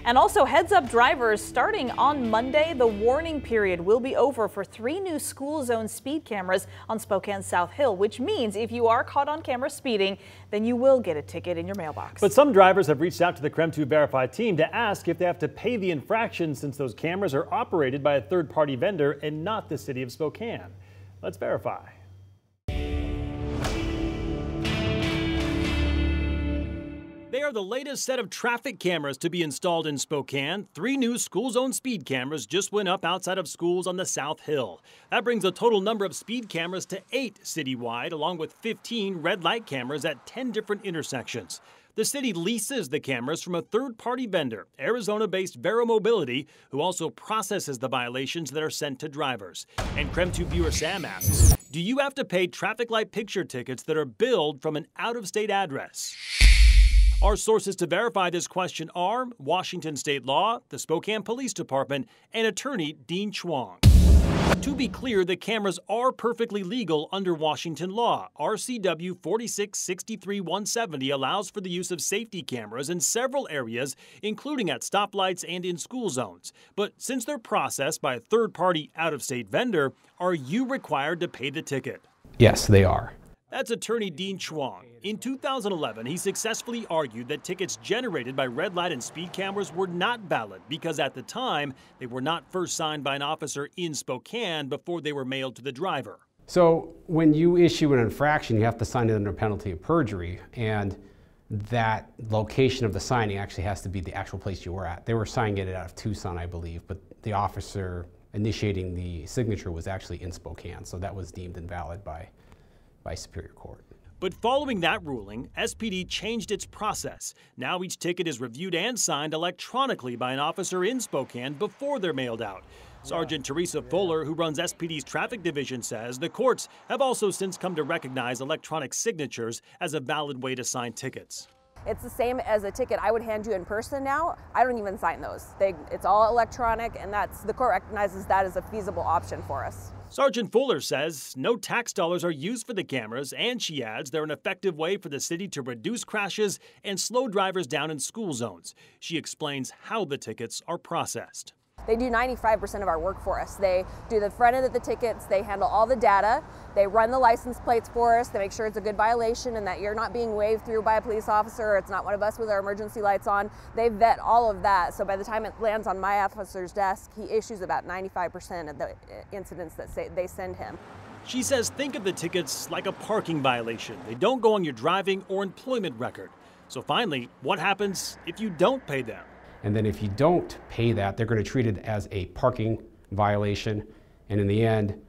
And also heads up drivers, starting on Monday, the warning period will be over for 3 new school zone speed cameras on Spokane's South Hill, which means if you are caught on camera speeding, then you will get a ticket in your mailbox. But some drivers have reached out to the KREM 2 Verify team to ask if they have to pay the infraction since those cameras are operated by a third-party vendor and not the city of Spokane. Let's verify. They are the latest set of traffic cameras to be installed in Spokane. 3 new school zone speed cameras just went up outside of schools on the South Hill. That brings the total number of speed cameras to 8 citywide, along with 15 red light cameras at 10 different intersections. The city leases the cameras from a third-party vendor, Arizona-based Vero Mobility, who also processes the violations that are sent to drivers. And KREM 2 viewer Sam asks, do you have to pay traffic light picture tickets that are billed from an out-of-state address? Our sources to verify this question are Washington State Law, the Spokane Police Department, and attorney Dean Chuang. To be clear, the cameras are perfectly legal under Washington law. RCW 4663-170 allows for the use of safety cameras in several areas, including at stoplights and in school zones. But since they're processed by a third-party out-of-state vendor, are you required to pay the ticket? Yes, they are. That's attorney Dean Chuang. In 2011, he successfully argued that tickets generated by red light and speed cameras were not valid because at the time, they were not first signed by an officer in Spokane before they were mailed to the driver. So when you issue an infraction, you have to sign it under penalty of perjury, and that location of the signing actually has to be the actual place you were at. They were signing it out of Tucson, I believe, but the officer initiating the signature was actually in Spokane, so that was deemed invalid by Superior Court. But following that ruling, SPD changed its process. Now each ticket is reviewed and signed electronically by an officer in Spokane before they're mailed out. Sergeant Teresa Fuller, who runs SPD's traffic division, says the courts have also since come to recognize electronic signatures as a valid way to sign tickets. It's the same as a ticket I would hand you in person now. I don't even sign those. It's all electronic, and the court recognizes that as a feasible option for us. Sergeant Fuller says no tax dollars are used for the cameras, and she adds they're an effective way for the city to reduce crashes and slow drivers down in school zones. She explains how the tickets are processed. They do 95% of our work for us. They do the front end of the tickets, they handle all the data, they run the license plates for us, they make sure it's a good violation and that you're not being waved through by a police officer, or it's not one of us with our emergency lights on. They vet all of that, so by the time it lands on my officer's desk, he issues about 95% of the incidents that they send him. She says think of the tickets like a parking violation. They don't go on your driving or employment record. So finally, what happens if you don't pay them? And then if you don't pay that, they're going to treat it as a parking violation. And in the end,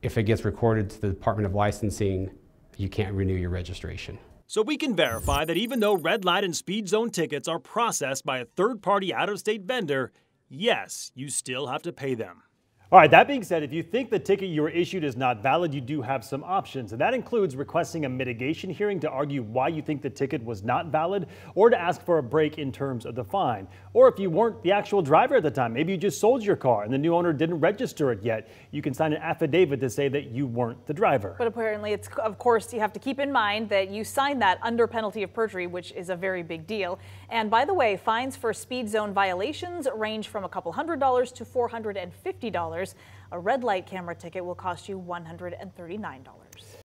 if it gets recorded to the Department of Licensing, you can't renew your registration. So we can verify that even though red light and speed zone tickets are processed by a third-party out-of-state vendor, yes, you still have to pay them. All right, that being said, if you think the ticket you were issued is not valid, you do have some options. And that includes requesting a mitigation hearing to argue why you think the ticket was not valid, or to ask for a break in terms of the fine. Or if you weren't the actual driver at the time, maybe you just sold your car and the new owner didn't register it yet, you can sign an affidavit to say that you weren't the driver. But apparently, of course, you have to keep in mind that you signed that under penalty of perjury, which is a very big deal. And by the way, fines for speed zone violations range from a couple $100s to $450. A red light camera ticket will cost you $139.